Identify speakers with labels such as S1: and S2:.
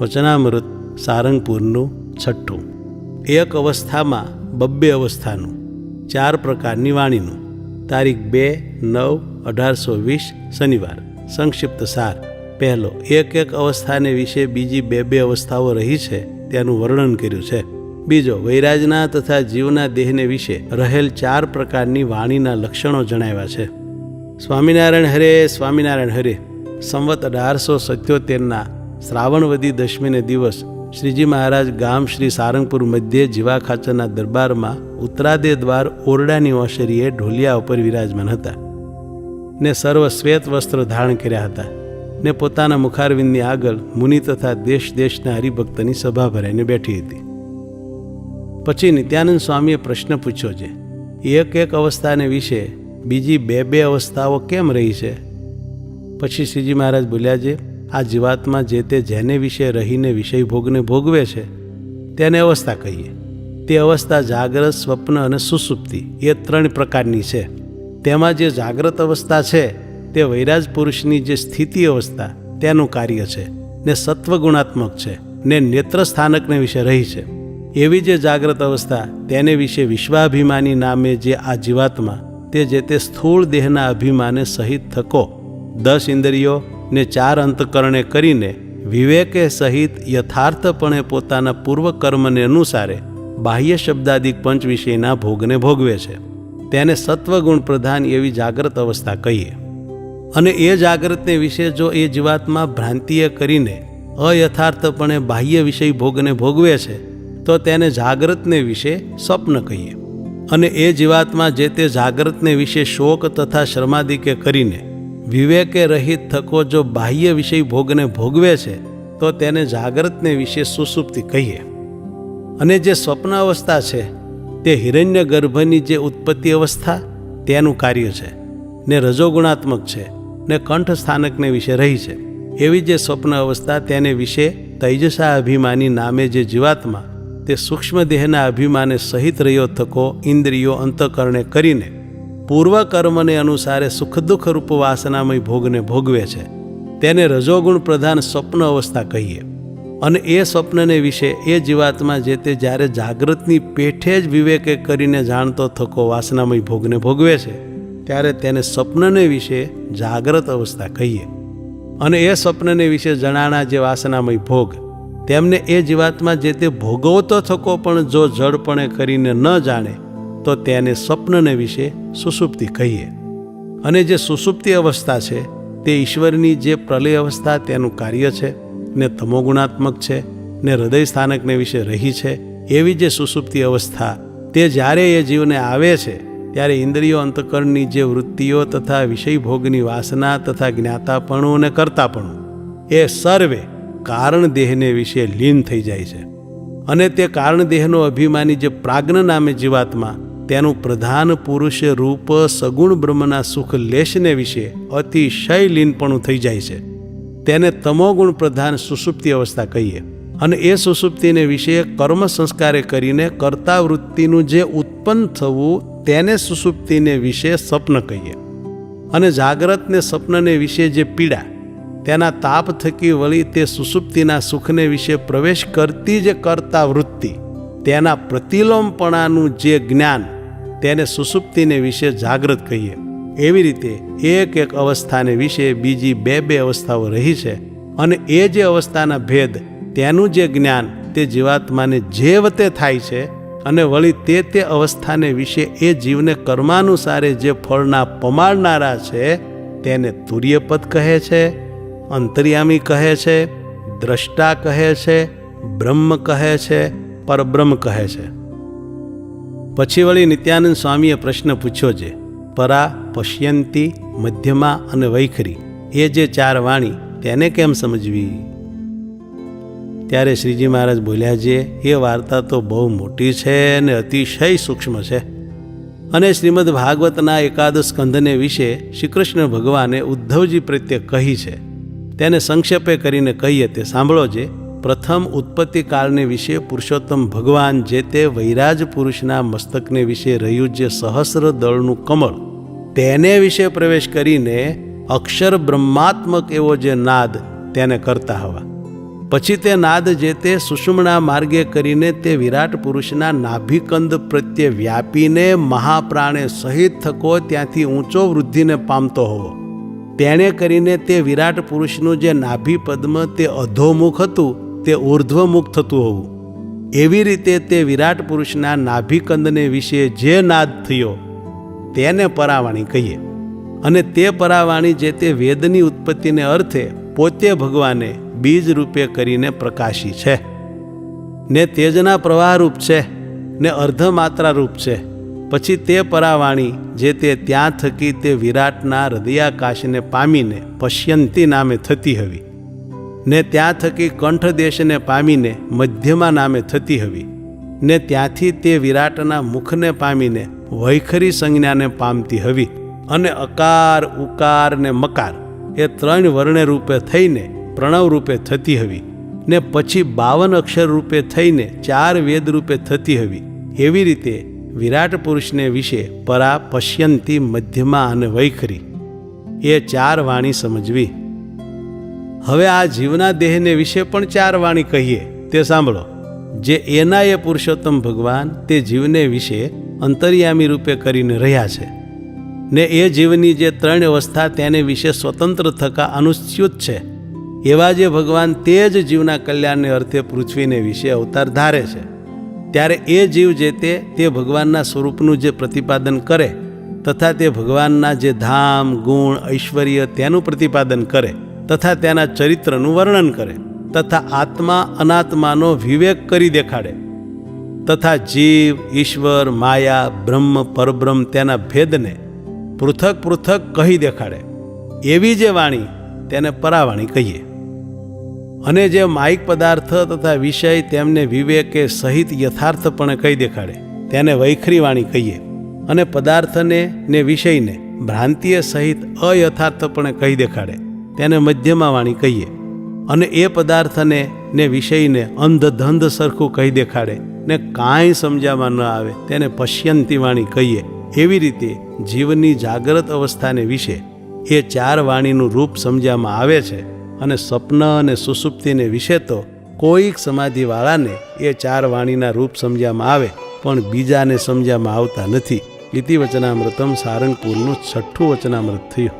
S1: વચનામૃત સારંગપુરનું 6. એક અવસ્થામાં 2 અવસ્થાનું 4 પ્રકારની વાણીનું. તારીખ 2/9/1820 શનિવાર. સંક્ષિપ્ત સાર. પહેલો, એક અવસ્થાને વિશે બીજી 2 અવસ્થાઓ રહી છે તેનું વર્ણન કર્યું છે. બીજો, વૈરાજના તથા જીવના દેહને વિશે રહેલ 4 પ્રકારની વાણીના લક્ષણો જણાવ્યા છે. સ્વામિનારાયણ હરે, સ્વામિનારાયણ હરે. સંવત 1877ના શ્રાવણવદી દશમીને દિવસ શ્રીજી મહારાજ ગામ શ્રી સારંગપુર મધ્યે જીવા ખાચરના દરબારમાં ઉત્તરાદે દ્વાર ઓરડાની ઓસરીએ ઢોલિયા ઉપર વિરાજમાન હતા ને સર્વ શ્વેત વસ્ત્ર ધારણ કર્યા હતા ને પોતાના મુખારવિંદની આગળ મુનિ તથા દેશ દેશના હરિભક્તની સભા ભરાઈને બેઠી હતી. પછી નિત્યાનંદ સ્વામીએ પ્રશ્ન પૂછ્યો છે, એક અવસ્થાને વિશે બીજી 2 અવસ્થાઓ કેમ રહી છે? પછી શ્રીજી મહારાજ બોલ્યા છે, આ જીવાત્મા જે તે જેને વિશે રહીને વિષય ભોગને ભોગવે છે તેને અવસ્થા કહીએ. તે અવસ્થા જાગ્રત, સ્વપ્ન અને સુષુપ્તિ એ 3 પ્રકારની છે. તેમાં જે જાગ્રત અવસ્થા છે તે વૈરાજ પુરુષની જે સ્થિતિ અવસ્થા તેનું કાર્ય છે ને સત્વગુણાત્મક છે ને નેત્ર સ્થાનકને વિશે રહી છે. એવી જે જાગ્રત અવસ્થા તેને વિશે વિશ્વાભિમાની નામે જે આ જીવાત્મા તે જે તે સ્થૂળ દેહના અભિમાને સહિત થકો 10 ઇન્દ્રિયો ને 4 અંતકરણે કરીને વિવેકે સહિત યથાર્થપણે પોતાના પૂર્વકર્મને અનુસારે બાહ્ય શબ્દાદિક પંચ વિષયના ભોગને ભોગવે છે તેને સત્વગુણ પ્રધાન એવી જાગ્રત અવસ્થા કહીએ. અને એ જાગ્રતને વિશે જો એ જીવાત્મા ભ્રાંતિએ કરીને અયથાર્થપણે બાહ્ય વિષય ભોગને ભોગવે છે તો તેને જાગ્રતને વિશે સ્વપ્ન કહીએ. અને એ જીવાત્મા જે તે જાગ્રતને વિશે શોક તથા શર્માદિકે કરીને વિવેકે રહિત થકો જો બાહ્ય વિષય ભોગને ભોગવે છે તો તેને જાગ્રતને વિશે સુષુપ્તિ કહીએ. અને જે સ્વપ્ન અવસ્થા છે તે હિરણ્ય ગર્ભની જે ઉત્પત્તિ અવસ્થા તેનું કાર્ય છે ને રજોગુણાત્મક છે ને કંઠ સ્થાનકને વિશે રહી છે. એવી જે સ્વપ્ન અવસ્થા તેને વિશે તૈજસા અભિમાની નામે જે જીવાત્મા તે સૂક્ષ્મ દેહના અભિમાને સહિત રહ્યો થકો ઇન્દ્રિયો અંતકરણે કરીને પૂર્વકર્મને અનુસારે સુખ દુઃખ રૂપ વાસનામય ભોગને ભોગવે છે તેને રજોગુણ પ્રધાન સ્વપ્ન અવસ્થા કહીએ. અને એ સ્વપ્નને વિશે એ જીવાત્મા જે તે જ્યારે જાગ્રતની પેઠે જ વિવેકે કરીને જાણતો થકો વાસનામય ભોગને ભોગવે છે ત્યારે તેને સ્વપ્નને વિશે જાગ્રત અવસ્થા કહીએ. અને એ સ્વપ્નને વિશે જણાણા જે વાસનામય ભોગ તેમને એ જીવાત્મા જે તે ભોગવતો થકો પણ જો જડપણે કરીને ન જાણે તો તેને સ્વપ્નને વિશે સુષુપ્તિ કહીએ. અને જે સુષુપ્તિ અવસ્થા છે તે ઈશ્વરની જે પ્રલય અવસ્થા તેનું કાર્ય છે ને તમોગુણાત્મક છે ને હૃદય સ્થાનકને વિશે રહી છે. એવી જે સુષુપ્તિ અવસ્થા તે જ્યારે એ જીવને આવે છે ત્યારે ઇન્દ્રિયો અંતકરણની જે વૃત્તિઓ તથા વિષય ભોગની વાસના તથા જ્ઞાતાપણું અને કર્તાપણું એ સર્વે કારણ દેહને વિશે લીન થઈ જાય છે. અને તે કારણ દેહનો અભિમાની જે પ્રાજ્ઞ નામે જીવાત્મા તેનું પ્રધાન પુરુષ રૂપ સગુણ બ્રહ્મના સુખ લેશને વિશે અતિશય લીનપણું થઈ જાય છે તેને તમોગુણ પ્રધાન સુષુપ્તિ અવસ્થા કહીએ. અને એ સુષુપ્તિને વિશે કર્મ સંસ્કારે કરીને કર્તા વૃત્તિનું જે ઉત્પન્ન થવું તેને સુષુપ્તિને વિશે સ્વપ્ન કહીએ. અને જાગ્રતને સ્વપ્નને વિશે જે પીડા તેના તાપ થકી વળી તે સુષુપ્તિના સુખને વિશે પ્રવેશ કરતી જે કર્તા વૃત્તિ તેના પ્રતિલોમપણાનું જે જ્ઞાન તેને સુષુપ્તિને વિશે જાગ્રત કહીએ. એવી રીતે એક અવસ્થાને વિશે બીજી 2 અવસ્થાઓ રહી છે. અને એ જે અવસ્થાના ભેદ તેનું જે જ્ઞાન તે જીવાત્માને જે વતે થાય છે અને વળી તે અવસ્થાને વિશે એ જીવને કર્માનુસારે જે ફળના પમાડનારા છે તેને તુર્યપદ કહે છે, અંતર્યામી કહે છે, દ્રષ્ટા કહે છે, બ્રહ્મ કહે છે, પરબ્રહ્મ કહે છે. પછી વળી નિત્યાનંદ સ્વામીએ પ્રશ્ન પૂછ્યો છે, પરા, પશ્યંતી, મધ્યમા અને વૈખરી એ જે 4 વાણી તેને કેમ સમજવી? ત્યારે શ્રીજી મહારાજ બોલ્યા છે, એ વાર્તા તો બહુ મોટી છે અને અતિશય સૂક્ષ્મ છે. અને શ્રીમદ ભાગવતના 11 સ્કંધને વિશે શ્રી કૃષ્ણ ભગવાને ઉદ્ધવજી પ્રત્યે કહી છે તેને સંક્ષેપે કરીને કહીએ તે સાંભળો છે. પ્રથમ ઉત્પત્તિ કાળને વિશે પુરુષોત્તમ ભગવાન જે તે વૈરાજ પુરુષના મસ્તકને વિશે રહ્યું જે સહસ્ર દળનું કમળ તેને વિશે પ્રવેશ કરીને અક્ષર બ્રહ્માત્મક એવો જે નાદ તેને કરતા હવા પછી તે નાદ જે તે સુષુમ્ના માર્ગે કરીને તે વિરાટ પુરુષના નાભિકંદ પ્રત્યે વ્યાપીને મહાપ્રાણે સહિત થકો ત્યાંથી ઊંચો વૃદ્ધિને પામતો હોવો. તેણે કરીને તે વિરાટ પુરુષનું જે નાભિપદ્મ તે અધોમુખ હતું તે ઉર્ધ્વમુખ થતું હોવું. એવી રીતે તે વિરાટ પુરુષના નાભિકંદને વિશે જે નાદ થયો તેને પરાવાણી કહીએ. અને તે પરાવાણી જે તે વેદની ઉત્પત્તિને અર્થે પોતે ભગવાને બીજ રૂપે કરીને પ્રકાશી છે, ને તેજના પ્રવાહરૂપ છે, ને અર્ધમાત્રા રૂપ છે. પછી તે પરાવાણી જે તે ત્યાં થકી તે વિરાટના હૃદયાકાશને પામીને પશ્યંતી નામે થતી હવી, ને ત્યાં થકી કંઠ દેશને પામીને મધ્યમા નામે થતી હવી, ને ત્યાંથી તે વિરાટના મુખને પામીને વૈખરી સંજ્ઞાને પામતી હવી. અને અકાર ઉકાર ને મકાર એ 3 વર્ણ રૂપે થઈને પ્રણવ રૂપે થતી હવી, ને પછી 52 અક્ષર રૂપે થઈને 4 વેદ રૂપે થતી હવી. એવી રીતે વિરાટ પુરુષને વિશે પરા, પશ્યંતી, મધ્યમા અને વૈખરી એ 4 વાણી સમજવી. હવે આ જીવના દેહને વિશે પણ 4 વાણી કહીએ તે સાંભળો. જે એના એ પુરુષોત્તમ ભગવાન તે જીવને વિશે અંતર્યામી રૂપે કરીને રહ્યા છે, ને એ જીવની જે 3 અવસ્થા તેને વિશે સ્વતંત્ર થકા અનુસ્યુત છે, એવા જે ભગવાન તે જ જીવના કલ્યાણને અર્થે પૃથ્વીને વિશે અવતાર ધારે છે. ત્યારે એ જીવ જે તે ભગવાનના સ્વરૂપનું જે પ્રતિપાદન કરે તથા તે ભગવાનના જે ધામ, ગુણ, ઐશ્વર્ય તેનું પ્રતિપાદન કરે તથા તેના ચરિત્રનું વર્ણન કરે તથા આત્મા અનાત્માનો વિવેક કરી દેખાડે તથા જીવ, ઈશ્વર, માયા, બ્રહ્મ, પરબ્રહ્મ તેના ભેદને પૃથક પૃથક કહી દેખાડે, એવી જે વાણી તેને પરાવાણી કહીએ. અને જે માયિક પદાર્થ તથા વિષય તેમને વિવેકે સહિત યથાર્થપણે કહી દેખાડે તેને વૈખરી વાણી કહીએ. અને પદાર્થને ને વિષયને ભ્રાંતિએ સહિત અયથાર્થપણે કહી દેખાડે તેને મધ્યમા વાણી કહીએ. અને એ પદાર્થને ને વિષયને અંધધંધ સરખું કહી દેખાડે ને કાંઈ સમજામાં ન આવે તેને પશ્યંતી વાણી કહીએ. એવી રીતે જીવની જાગ્રત અવસ્થાને વિશે એ 4 વાણીનું રૂપ સમજવામાં આવે છે. અને સ્વપ્ન અને સુષુપ્તિને વિશે તો કોઈક સમાધિવાળાને એ 4 વાણીના રૂપ સમજવામાં આવે, પણ બીજાને સમજવામાં આવતા નથી. ઇતિ વચનામૃતમ સારંગપુરનું 6ઠું વચનામૃત થયું.